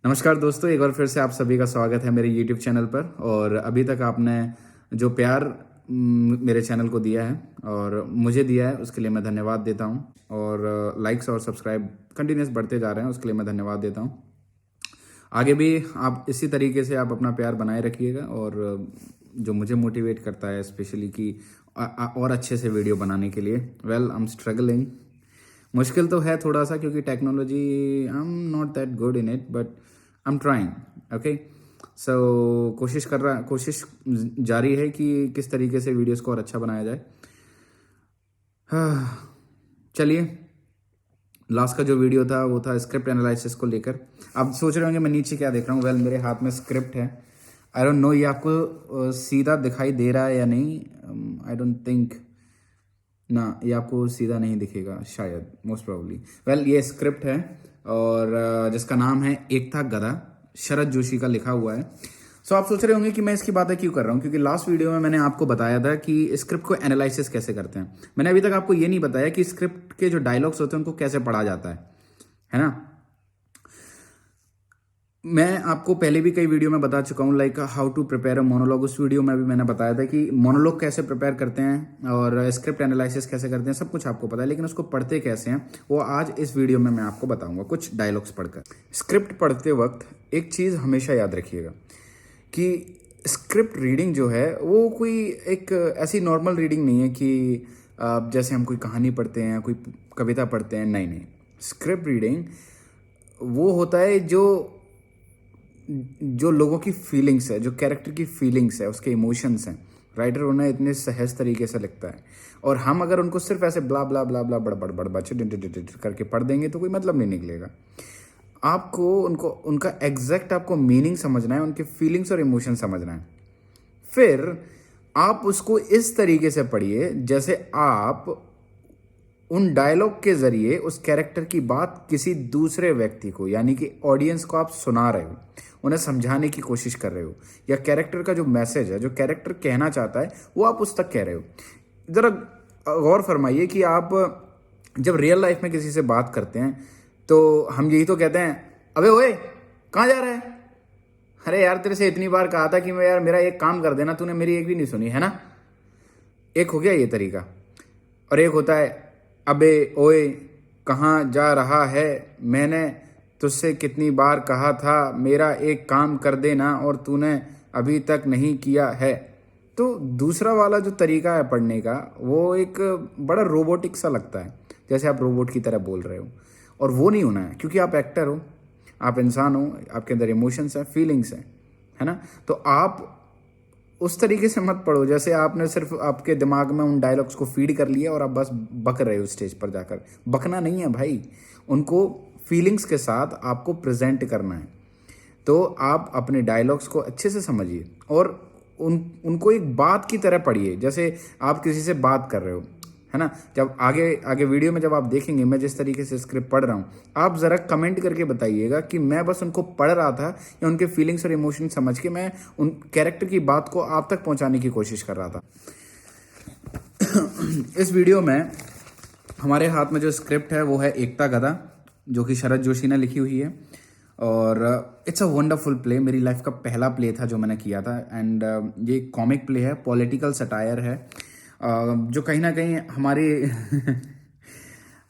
नमस्कार दोस्तों, एक बार फिर से आप सभी का स्वागत है मेरे YouTube चैनल पर। और अभी तक आपने जो प्यार मेरे चैनल को दिया है और मुझे दिया है, उसके लिए मैं धन्यवाद देता हूँ। और लाइक्स और सब्सक्राइब कंटिन्यूस बढ़ते जा रहे हैं, उसके लिए मैं धन्यवाद देता हूँ। आगे भी आप इसी तरीके से आप अपना प्यार बनाए रखिएगा। और जो मुझे मोटिवेट करता है स्पेशली कि और अच्छे से वीडियो बनाने के लिए, वेल आई एम स्ट्रगलिंग। मुश्किल तो है थोड़ा सा, क्योंकि technology I am not that good in it, but I am trying. Okay, so कोशिश जारी है कि किस तरीके से वीडियोस को और अच्छा बनाया जाए। चलिए, लास्ट का जो वीडियो था वो था स्क्रिप्ट एनालिसिस को लेकर। आप सोच रहे होंगे मैं नीचे क्या देख रहा हूँ। वेल, मेरे हाथ में स्क्रिप्ट है। आई डोंट नो ये आपको सीधा दिखाई दे रहा है या नहीं। आई डोंट थिंक ना, ये आपको सीधा नहीं दिखेगा शायद, मोस्ट प्रोबेबली। वेल, ये स्क्रिप्ट है और जिसका नाम है एकता गदा, शरद जोशी का लिखा हुआ है। सो आप सोच रहे होंगे कि मैं इसकी बातें क्यों कर रहा हूँ, क्योंकि लास्ट वीडियो में मैंने आपको बताया था कि स्क्रिप्ट को एनालिसिस कैसे करते हैं। मैंने अभी तक आपको ये नहीं बताया कि स्क्रिप्ट के जो डायलॉग्स होते हैं उनको कैसे पढ़ा जाता है ना। मैं आपको पहले भी कई वीडियो में बता चुका हूँ, like how to prepare a monologue. उस वीडियो में भी मैंने बताया था कि मोनोलॉग कैसे प्रिपेयर करते हैं और स्क्रिप्ट एनालिसिस कैसे करते हैं, सब कुछ आपको पता है। लेकिन उसको पढ़ते कैसे हैं वो आज इस वीडियो में मैं आपको बताऊंगा, कुछ डायलॉग्स पढ़कर। स्क्रिप्ट पढ़ते वक्त एक चीज़ हमेशा याद रखिएगा कि स्क्रिप्ट रीडिंग जो है वो कोई एक ऐसी नॉर्मल रीडिंग नहीं है कि जैसे हम कोई कहानी पढ़ते हैं, कोई कविता पढ़ते हैं। नहीं नहीं, स्क्रिप्ट रीडिंग वो होता है जो लोगों की फीलिंग्स है, जो कैरेक्टर की फीलिंग्स है, उसके इमोशंस हैं। राइटर उन्हें इतने सहज तरीके से लिखता है, और हम अगर उनको सिर्फ ऐसे ब्ला ब्ला ब्ला ब्ला बड़बड़ बड़बड़ करके पढ़ देंगे तो कोई मतलब नहीं निकलेगा। आपको उनको उनका एग्जैक्ट आपको मीनिंग समझना है, उनके फीलिंग्स और इमोशन समझना है। फिर आप उसको इस तरीके से पढ़िए जैसे आप उन डायलॉग के जरिए उस कैरेक्टर की बात किसी दूसरे व्यक्ति को, यानी कि ऑडियंस को आप सुना रहे हो, उन्हें समझाने की कोशिश कर रहे हो, या कैरेक्टर का जो मैसेज है, जो कैरेक्टर कहना चाहता है, वो आप उस तक कह रहे हो। ज़रा गौर फरमाइए कि आप जब रियल लाइफ में किसी से बात करते हैं तो हम यही तो कहते हैं, अबे ओए कहाँ जा रहा है? अरे यार, तेरे से इतनी बार कहा था कि मैं यार मेरा एक काम कर देना, तूने मेरी एक भी नहीं सुनी, है ना। एक हो गया ये तरीका। और एक होता है, अबे ओए कहाँ जा रहा है? मैंने तुझसे कितनी बार कहा था मेरा एक काम कर देना और तूने अभी तक नहीं किया है। तो दूसरा वाला जो तरीका है पढ़ने का, वो एक बड़ा रोबोटिक सा लगता है, जैसे आप रोबोट की तरह बोल रहे हो। और वो नहीं होना है, क्योंकि आप एक्टर हो, आप इंसान हो, आपके अंदर इमोशंस हैं, फीलिंग्स हैं, है ना। तो आप उस तरीके से मत पढ़ो जैसे आपने सिर्फ आपके दिमाग में उन डायलॉग्स को फीड कर लिया और आप बस बक रहे हो स्टेज पर जाकर। बकना नहीं है भाई, उनको फीलिंग्स के साथ आपको प्रेजेंट करना है। तो आप अपने डायलॉग्स को अच्छे से समझिए और उनको एक बात की तरह पढ़िए, जैसे आप किसी से बात कर रहे हो, है ना। जब आगे आगे वीडियो में जब आप देखेंगे मैं जिस तरीके से स्क्रिप्ट पढ़ रहा हूँ, आप ज़रा कमेंट करके बताइएगा कि मैं बस उनको पढ़ रहा था या उनके फीलिंग्स और इमोशन समझ के मैं उन कैरेक्टर की बात को आप तक पहुँचाने की कोशिश कर रहा था। इस वीडियो में हमारे हाथ में जो स्क्रिप्ट है वो है एकता गदा, जो कि शरद जोशी ने लिखी हुई है। और इट्स अ वंडरफुल प्ले, मेरी लाइफ का पहला प्ले था जो मैंने किया था। एंड ये कॉमिक प्ले है, पॉलिटिकल सटायर है, जो कहीं ना कहीं हमारी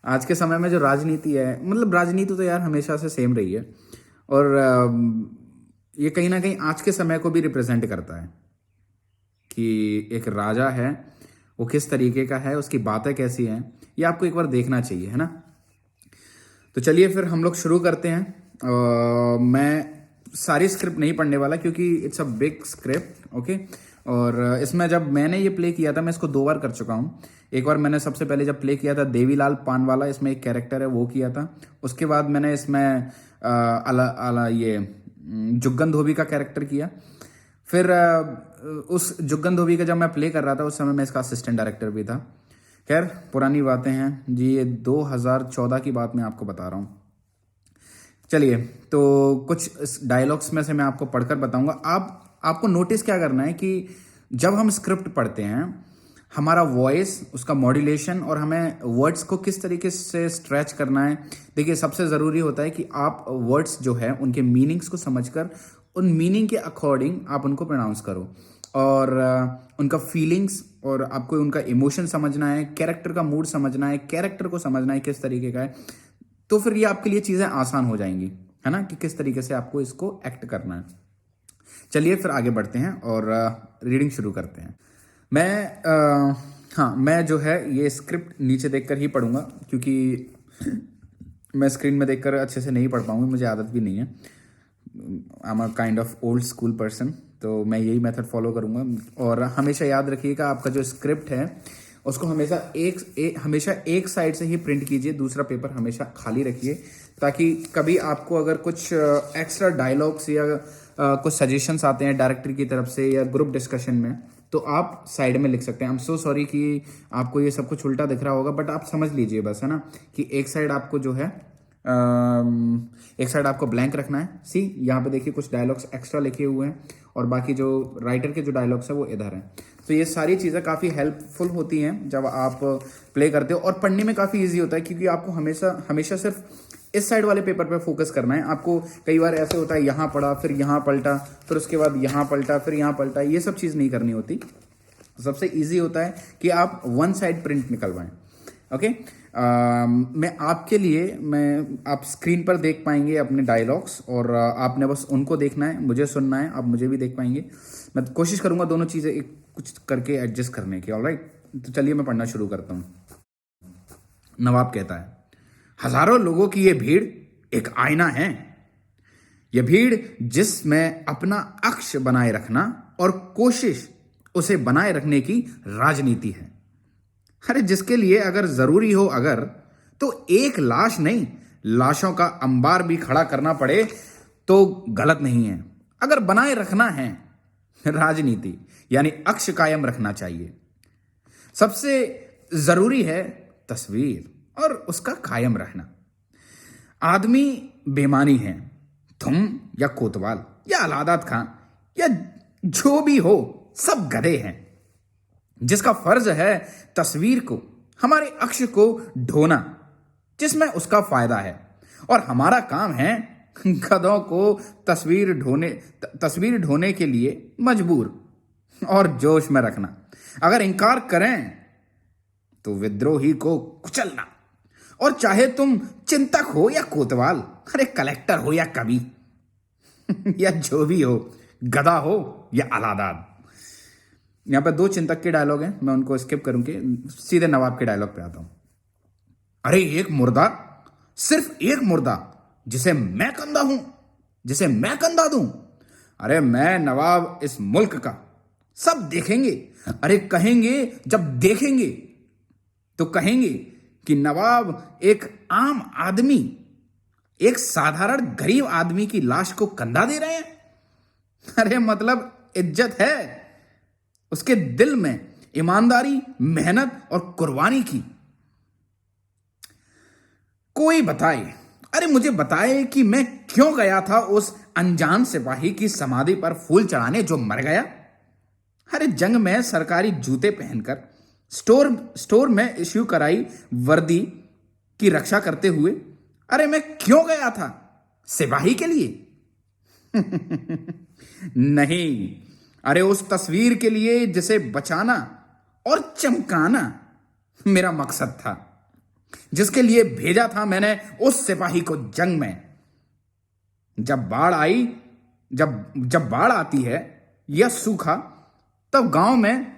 आज के समय में जो राजनीति है, मतलब राजनीति तो यार हमेशा से सेम रही है, और ये कहीं ना कहीं आज के समय को भी रिप्रेजेंट करता है कि एक राजा है, वो किस तरीके का है, उसकी बातें कैसी हैं, ये आपको एक बार देखना चाहिए, है ना। तो चलिए फिर हम लोग शुरू करते हैं। मैं सारी स्क्रिप्ट नहीं पढ़ने वाला क्योंकि it's a big script, okay. और इसमें जब मैंने ये प्ले किया था, मैं इसको 2 बार कर चुका हूँ। एक बार मैंने सबसे पहले जब प्ले किया था देवीलाल पानवाला, इसमें एक कैरेक्टर है, वो किया था। उसके बाद मैंने इसमें ये जुग्गन धोबी का कैरेक्टर किया। फिर उस जुग्गन धोबी का जब मैं प्ले कर रहा था उस समय मैं इसका असिस्टेंट डायरेक्टर भी था। खैर, पुरानी बातें हैं जी, ये 2014 की बात मैं आपको बता रहा हूँ। चलिए, तो कुछ डायलॉग्स में से मैं आपको पढ़कर बताऊंगा। आपको नोटिस क्या करना है कि जब हम स्क्रिप्ट पढ़ते हैं हमारा वॉइस, उसका मॉड्यूलेशन और हमें वर्ड्स को किस तरीके से स्ट्रेच करना है। देखिए सबसे ज़रूरी होता है कि आप वर्ड्स जो है उनके मीनिंग्स को समझकर उन मीनिंग के अकॉर्डिंग आप उनको प्रोनाउंस करो, और उनका फीलिंग्स और आपको उनका इमोशन समझना है, कैरेक्टर का मूड समझना है, कैरेक्टर को समझना है किस तरीके का है, तो फिर ये आपके लिए चीज़ें आसान हो जाएंगी, है ना, कि किस तरीके से आपको इसको एक्ट करना है। चलिए फिर आगे बढ़ते हैं और रीडिंग शुरू करते हैं। मैं जो है ये स्क्रिप्ट नीचे देखकर ही पढ़ूंगा, क्योंकि मैं स्क्रीन में देखकर अच्छे से नहीं पढ़ पाऊंगा, मुझे आदत भी नहीं है। I am a kind of old school person, तो मैं यही मेथड फॉलो करूंगा। और हमेशा याद रखिएगा, आपका जो स्क्रिप्ट है उसको हमेशा एक साइड से ही प्रिंट कीजिए, दूसरा पेपर हमेशा खाली रखिए, ताकि कभी आपको अगर कुछ एक्स्ट्रा डायलॉग्स या कुछ सजेशंस आते हैं डायरेक्टर की तरफ से या ग्रुप डिस्कशन में, तो आप साइड में लिख सकते हैं। आई एम सो सॉरी कि आपको ये सब कुछ उल्टा दिख रहा होगा, बट आप समझ लीजिए बस, है ना, कि एक साइड आपको जो है एक साइड आपको ब्लैंक रखना है। सी यहाँ पे देखिए कुछ डायलॉग्स एक्स्ट्रा लिखे हुए हैं और बाकी जो राइटर के जो डायलॉग्स है वो इधर हैं। तो ये सारी चीज़ें काफ़ी हेल्पफुल होती हैं जब आप प्ले करते हो, और पढ़ने में काफ़ी ईजी होता है, क्योंकि आपको हमेशा सिर्फ इस साइड वाले पेपर पे फोकस करना है। आपको कई बार ऐसे होता है यहाँ पढ़ा, फिर यहाँ पलटा, फिर उसके बाद यहाँ पलटा, फिर यहाँ पलटा, ये सब चीज़ नहीं करनी होती। सबसे ईजी होता है कि आप वन साइड प्रिंट निकलवाएं। ओके, मैं आपके लिए आप स्क्रीन पर देख पाएंगे अपने डायलॉग्स, और आपने बस उनको देखना है, मुझे सुनना है, आप मुझे भी देख पाएंगे। मैं कोशिश करूंगा दोनों चीज़ें एक कुछ करके एडजस्ट करने की। ऑलराइट, तो चलिए मैं पढ़ना शुरू करता हूँ। नवाब कहता है, हजारों लोगों की ये भीड़ एक आईना है। यह भीड़ जिसमें अपना अक्ष बनाए रखना और कोशिश उसे बनाए रखने की राजनीति है। अरे जिसके लिए अगर जरूरी हो अगर, तो एक लाश नहीं, लाशों का अंबार भी खड़ा करना पड़े तो गलत नहीं है। अगर बनाए रखना है राजनीति, यानी अक्ष कायम रखना चाहिए। सबसे जरूरी है तस्वीर और उसका कायम रहना। आदमी बेमानी है, तुम या कोतवाल या अलादत खां या जो भी हो, सब गधे हैं। जिसका फर्ज है तस्वीर को, हमारे अक्ष को ढोना जिसमें उसका फायदा है, और हमारा काम है गधों को तस्वीर ढोने के लिए मजबूर और जोश में रखना। अगर इनकार करें तो विद्रोही को कुचलना। और चाहे तुम चिंतक हो या कोतवाल, अरे कलेक्टर हो या कवि या जो भी हो, गधा हो या अलादाद। यहां पर दो चिंतक के डायलॉग हैं, मैं उनको स्किप करूंगी, सीधे नवाब के डायलॉग पे आता हूं। अरे एक मुर्दा, सिर्फ एक मुर्दा जिसे मैं कंधा दूं। अरे मैं नवाब इस मुल्क का, सब देखेंगे। अरे कहेंगे, जब देखेंगे तो कहेंगे कि नवाब एक आम आदमी, एक साधारण गरीब आदमी की लाश को कंधा दे रहे हैं। अरे मतलब इज्जत है उसके दिल में, ईमानदारी, मेहनत और कुर्बानी की। कोई बताए, अरे मुझे बताए कि मैं क्यों गया था उस अनजान सिपाही की समाधि पर फूल चढ़ाने जो मर गया। अरे जंग में सरकारी जूते पहनकर स्टोर में इश्यू कराई वर्दी की रक्षा करते हुए, अरे मैं क्यों गया था? सिपाही के लिए नहीं, अरे उस तस्वीर के लिए जिसे बचाना और चमकाना मेरा मकसद था, जिसके लिए भेजा था मैंने उस सिपाही को जंग में। जब बाढ़ आती है या सूखा, तब गांव में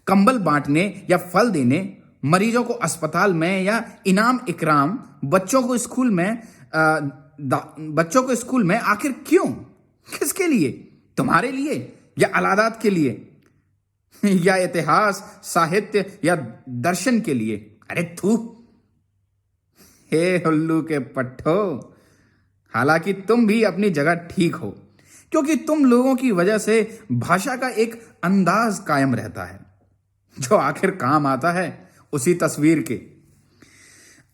कंबल बांटने या फल देने, मरीजों को अस्पताल में या इनाम इकराम, बच्चों को स्कूल में आखिर क्यों? किसके लिए? तुम्हारे लिए या अलादात के लिए या इतिहास, साहित्य या दर्शन के लिए? अरे थू, हे हुल्लू के पट्टो, हालांकि तुम भी अपनी जगह ठीक हो, क्योंकि तुम लोगों की वजह से भाषा का एक अंदाज कायम रहता है जो आखिर काम आता है उसी तस्वीर के।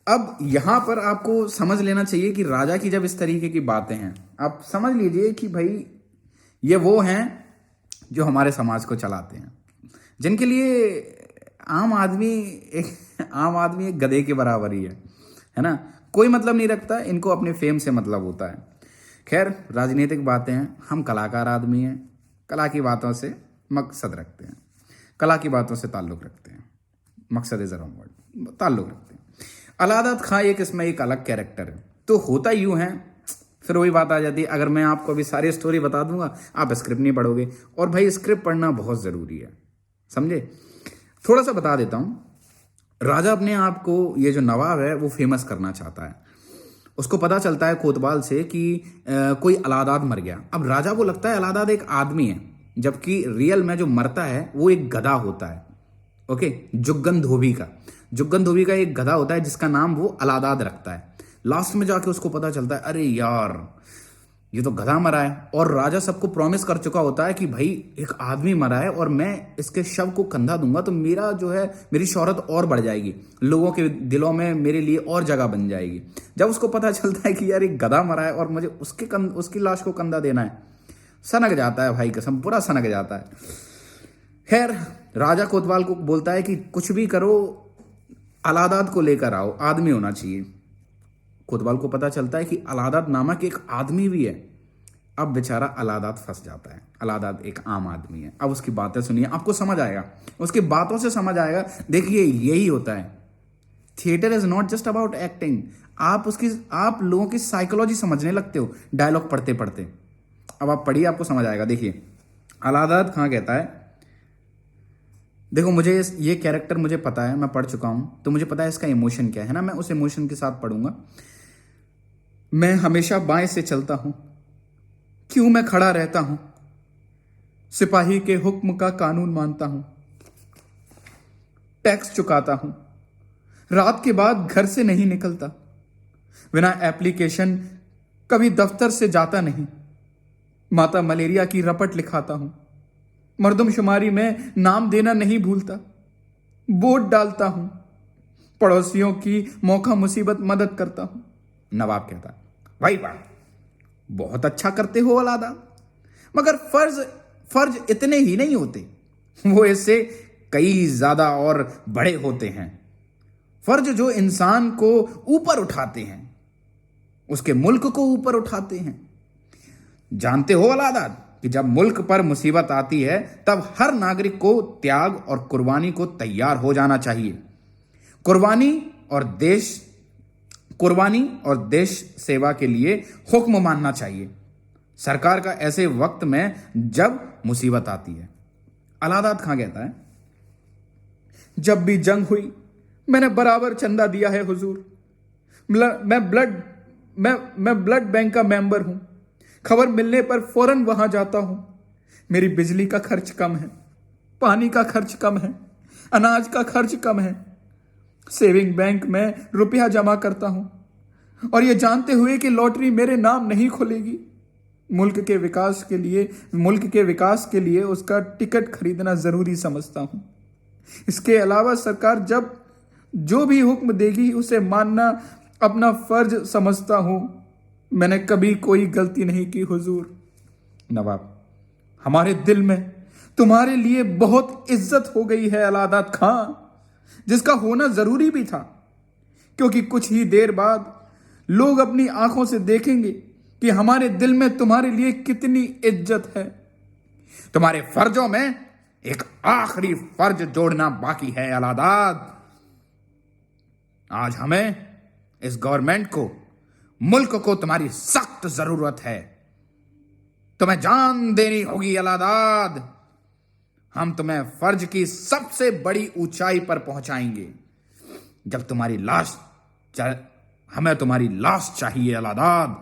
अब यहां पर आपको समझ लेना चाहिए कि राजा की जब इस तरीके की बातें हैं, आप समझ लीजिए कि भाई ये वो हैं जो हमारे समाज को चलाते हैं। जिनके लिए आम आदमी एक गधे के बराबर ही है ना। कोई मतलब नहीं रखता, इनको अपने फेम से मतलब होता है। खैर, राजनीतिक बातें हैं, हम कलाकार आदमी हैं, कला की बातों से मकसद रखते हैं, कला की बातों से ताल्लुक़ रखते हैं, मकसद इज़ रॉन्ग वर्ड, ताल्लुक़ रखते हैं। अलादत खां इसमें एक अलग कैरेक्टर है। तो होता यूँ है, फिर वही बात आ जाती है, अगर मैं आपको अभी सारी स्टोरी बता दूंगा आप स्क्रिप्ट नहीं पढ़ोगे, और भाई स्क्रिप्ट पढ़ना बहुत ज़रूरी है, समझे। थोड़ा सा बता देता हूँ। राजा अपने आप को, ये जो नवाब है वो फेमस करना चाहता है। उसको पता चलता है कोतवाल से कि कोई अलादाद मर गया। अब राजा को लगता है अलादाद एक आदमी है, जबकि रियल में जो मरता है वो एक गधा होता है। ओके, जुग्गन धोबी का एक गधा होता है जिसका नाम वो अलादाद रखता है। लास्ट में जाके उसको पता चलता है, अरे यार ये तो गधा मरा है। और राजा सबको प्रॉमिस कर चुका होता है कि भाई एक आदमी मरा है और मैं इसके शव को कंधा दूंगा तो मेरा जो है, मेरी शोहरत और बढ़ जाएगी, लोगों के दिलों में मेरे लिए और जगह बन जाएगी। जब उसको पता चलता है कि यार एक गधा मरा है और मुझे उसकी लाश को कंधा देना है, सनक जाता है भाई, कसम पूरा सनक जाता है। खैर, राजा कोतवाल को बोलता है कि कुछ भी करो अलादाद को लेकर आओ, आदमी होना चाहिए। कोतवाल को पता चलता है कि अलादाद नामक एक आदमी भी है। अब बेचारा अलादाद फंस जाता है। अलादाद एक आम आदमी है। अब उसकी बातें सुनिए, आपको समझ आएगा, उसकी बातों से समझ आएगा। देखिए, यही होता है, theatre is not just about acting. आप लोगों की साइकोलॉजी समझने लगते हो डायलॉग पढ़ते पढ़ते। अब आप पढ़िए, आपको समझ आएगा। देखिए, अलादाद खां कहता है, देखो मुझे ये कैरेक्टर मुझे पता है, मैं पढ़ चुका हूं, तो मुझे पता है इसका इमोशन क्या है ना, मैं उस इमोशन के साथ पढ़ूंगा। मैं हमेशा बाएं से चलता हूं, क्यों मैं खड़ा रहता हूं, सिपाही के हुक्म का कानून मानता हूं, टैक्स चुकाता हूं, रात के बाद घर से नहीं निकलता, बिना एप्लीकेशन कभी दफ्तर से जाता नहीं, माता मलेरिया की रपट लिखाता हूं, मर्दमशुमारी में नाम देना नहीं भूलता, वोट डालता हूं, पड़ोसियों की मौका मुसीबत मदद करता हूं। नवाब कहता, भाई वाह, बहुत अच्छा करते हो अलादा, मगर फर्ज इतने ही नहीं होते, वो इससे कई ज्यादा और बड़े होते हैं। फर्ज जो इंसान को ऊपर उठाते हैं, उसके मुल्क को ऊपर उठाते हैं। जानते हो अलादा कि जब मुल्क पर मुसीबत आती है तब हर नागरिक को त्याग और कुर्बानी को तैयार हो जाना चाहिए। कुर्बानी और देश सेवा के लिए हुक्म मानना चाहिए सरकार का ऐसे वक्त में जब मुसीबत आती है। अलादाद खां कहता है, जब भी जंग हुई मैंने बराबर चंदा दिया है हुजूर। मैं ब्लड बैंक का मेंबर हूं, खबर मिलने पर फौरन वहां जाता हूं। मेरी बिजली का खर्च कम है, पानी का खर्च कम है, अनाज का खर्च कम है। सेविंग बैंक में रुपया जमा करता हूं और यह जानते हुए कि लॉटरी मेरे नाम नहीं खुलेगी। मुल्क के विकास के लिए उसका टिकट खरीदना जरूरी समझता हूं। इसके अलावा सरकार जब जो भी हुक्म देगी उसे मानना अपना फर्ज समझता हूं। मैंने कभी कोई गलती नहीं की हुजूर। नवाब, हमारे दिल में तुम्हारे लिए बहुत इज्जत हो गई है अलादाद खां, जिसका होना जरूरी भी था, क्योंकि कुछ ही देर बाद लोग अपनी आंखों से देखेंगे कि हमारे दिल में तुम्हारे लिए कितनी इज्जत है। तुम्हारे फर्जों में एक आखिरी फर्ज जोड़ना बाकी है अलादाद। आज हमें, इस गवर्नमेंट को, मुल्क को तुम्हारी सख्त जरूरत है। तुम्हें जान देनी होगी अलादाद। हम तुम्हें फर्ज की सबसे बड़ी ऊंचाई पर पहुंचाएंगे। जब तुम्हारी लाश हमें तुम्हारी लाश चाहिए अलादाद।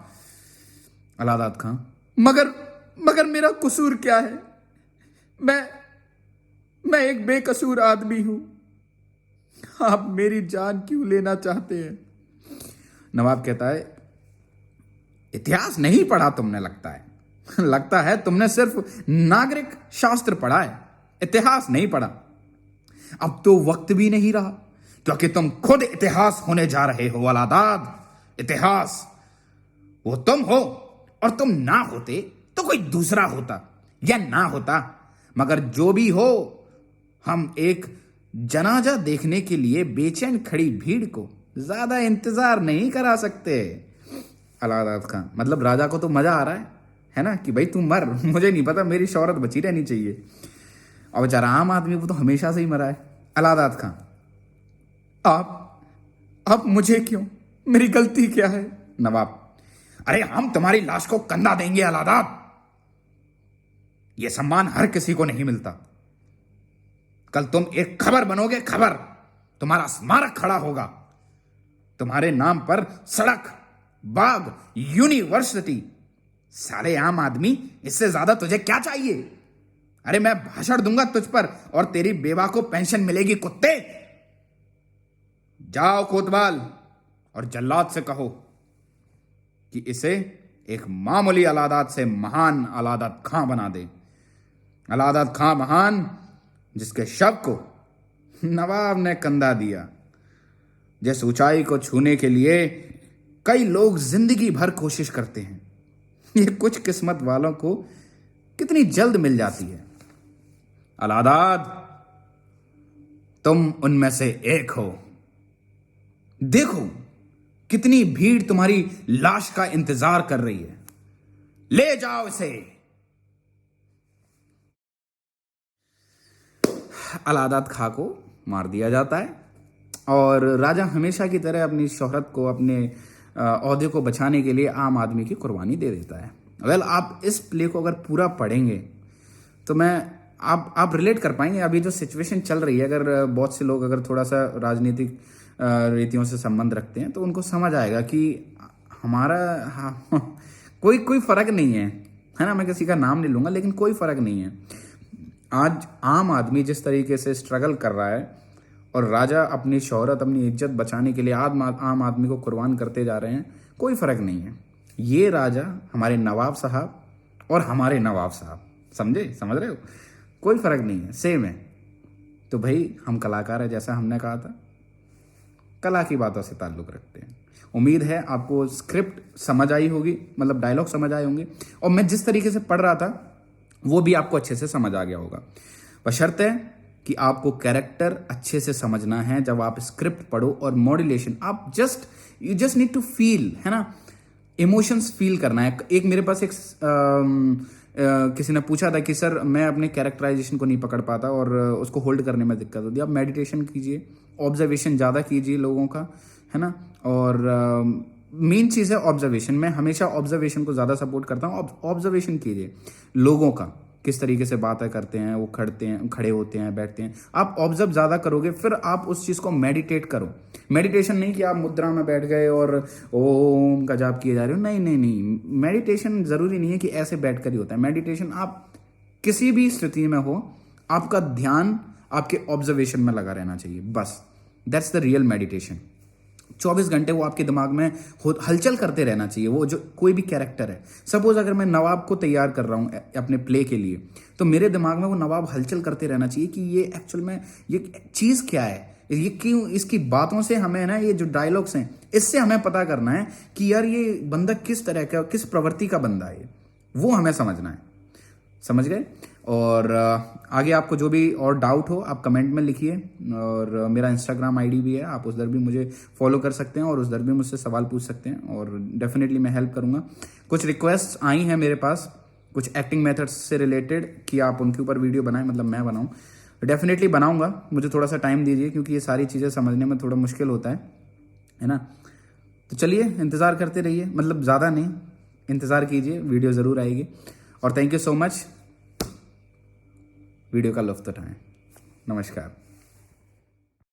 अलादाद खां, मगर मेरा कसूर क्या है? मैं एक बेकसूर आदमी हूं। आप मेरी जान क्यों लेना चाहते हैं? नवाब कहता है, इतिहास नहीं पढ़ा तुमने, लगता है तुमने सिर्फ नागरिक शास्त्र पढ़ा है, इतिहास नहीं पढ़ा। अब तो वक्त भी नहीं रहा, क्योंकि तुम खुद इतिहास होने जा रहे हो अलादाद। इतिहास वो तुम हो, और तुम ना होते तो कोई दूसरा होता या ना होता, मगर जो भी हो हम एक जनाजा देखने के लिए बेचैन खड़ी भीड़ को ज्यादा इंतजार नहीं करा सकते। अलाहाबाद खां, मतलब राजा को तो मजा आ रहा है ना, कि भाई तू मर, मुझे नहीं पता, मेरी शौहरत बची रहनी चाहिए। और बेचारा आम आदमी को तो हमेशा से ही मरा है। अलाहाबाद खां, आप मुझे क्यों, मेरी गलती क्या है? नवाब, अरे हम तुम्हारी लाश को कंधा देंगे अलाहाबाद, यह सम्मान हर किसी को नहीं मिलता। कल तुम एक खबर बनोगे, खबर, तुम्हारा स्मारक खड़ा होगा, तुम्हारे नाम पर सड़क, बाग, यूनिवर्सिटी। साले आम आदमी, इससे ज्यादा तुझे क्या चाहिए? अरे मैं भाषण दूंगा तुझ पर और तेरी बेवा को पेंशन मिलेगी, कुत्ते। जाओ कोतवाल और जल्लाद से कहो कि इसे एक मामूली अलाहाबाद से महान अलाहाबाद खां बना दे। अलाहाबाद खां महान, जिसके शव को नवाब ने कंधा दिया। जिस ऊंचाई को छूने के लिए कई लोग जिंदगी भर कोशिश करते हैं, ये कुछ किस्मत वालों को कितनी जल्द मिल जाती है। अलाहाबाद, तुम उनमें से एक हो। देखो कितनी भीड़ तुम्हारी लाश का इंतजार कर रही है, ले जाओ इसे। अलाहाबाद खां को मार दिया जाता है और राजा हमेशा की तरह अपनी शोहरत को, अपने ओहदे को बचाने के लिए आम आदमी की कुर्बानी दे देता है। वेल, आप इस प्ले को अगर पूरा पढ़ेंगे तो आप रिलेट कर पाएंगे अभी जो सिचुएशन चल रही है। अगर बहुत से लोग अगर थोड़ा सा राजनीतिक रीतियों से संबंध रखते हैं तो उनको समझ आएगा कि हमारा कोई फर्क नहीं है ना। मैं किसी का नाम नहीं लूंगा, लेकिन कोई फर्क नहीं है। आज आम आदमी जिस तरीके से स्ट्रगल कर रहा है और राजा अपनी शोहरत, अपनी इज्जत बचाने के लिए आम आदमी को कुर्बान करते जा रहे हैं, कोई फर्क नहीं है। ये राजा हमारे नवाब साहब और हमारे नवाब साहब, समझ रहे हो? कोई फर्क नहीं है, सेम है। तो भाई हम कलाकार है, जैसा हमने कहा था, कला की बातों से ताल्लुक़ रखते हैं। उम्मीद है आपको स्क्रिप्ट समझ आई होगी, मतलब डायलॉग समझ आए होंगे, और मैं जिस तरीके से पढ़ रहा था वो भी आपको अच्छे से समझ आ गया होगा। बशर्ते कि आपको कैरेक्टर अच्छे से समझना है। जब आप स्क्रिप्ट पढ़ो और मॉड्यूलेशन, आप you just need to feel, है ना, इमोशंस फील करना है। एक मेरे पास किसी ने पूछा था कि सर मैं अपने कैरेक्टराइजेशन को नहीं पकड़ पाता और उसको होल्ड करने में दिक्कत होती है। आप मेडिटेशन कीजिए, ऑब्जर्वेशन ज़्यादा कीजिए लोगों का, है ना। और मेन चीज़ है ऑब्जर्वेशन। मैं हमेशा ऑब्जर्वेशन को ज़्यादा सपोर्ट करता हूँ। ऑब्जर्वेशन कीजिए लोगों का, किस तरीके से बातें करते हैं, वो खड़े होते हैं, बैठते हैं। आप ऑब्जर्व ज़्यादा करोगे, फिर आप उस चीज़ को मेडिटेट करो। मेडिटेशन नहीं कि आप मुद्रा में बैठ गए और ओम का जाप किए जा रहे हो, नहीं। मेडिटेशन ज़रूरी नहीं है कि ऐसे बैठ कर ही होता है। मेडिटेशन आप किसी भी स्थिति में हो, आपका ध्यान आपके ऑब्जर्वेशन में लगा रहना चाहिए, बस। That's the real meditation. 24 घंटे वो आपके दिमाग में हलचल करते रहना चाहिए। वो जो कोई भी कैरेक्टर है, सपोज अगर मैं नवाब को तैयार कर रहा हूँ अपने प्ले के लिए, तो मेरे दिमाग में वो नवाब हलचल करते रहना चाहिए कि ये एक्चुअल में ये चीज़ क्या है, ये क्यों, इसकी बातों से हमें ना, ये जो डायलॉग्स हैं इससे हमें पता करना है कि यार ये बंदा किस तरह का, किस प्रवृत्ति का बंदा है, वो हमें समझना है। समझ गए? और आगे आपको जो भी और डाउट हो आप कमेंट में लिखिए, और मेरा इंस्टाग्राम आईडी भी है, आप उधर भी मुझे फॉलो कर सकते हैं और उधर भी मुझसे सवाल पूछ सकते हैं, और डेफिनेटली मैं हेल्प करूंगा। कुछ रिक्वेस्ट आई हैं मेरे पास कुछ एक्टिंग मेथड्स से रिलेटेड कि आप उनके ऊपर वीडियो बनाएं, मतलब मैं बनाऊं। डेफिनेटली बनाऊंगा, मुझे थोड़ा सा टाइम दीजिए क्योंकि ये सारी चीज़ें समझने में थोड़ा मुश्किल होता है ना। तो चलिए इंतज़ार करते रहिए, मतलब ज़्यादा नहीं, इंतज़ार कीजिए, वीडियो ज़रूर आएगी। और thank you so much, video का लुत्फ़ उठाएं। नमस्कार।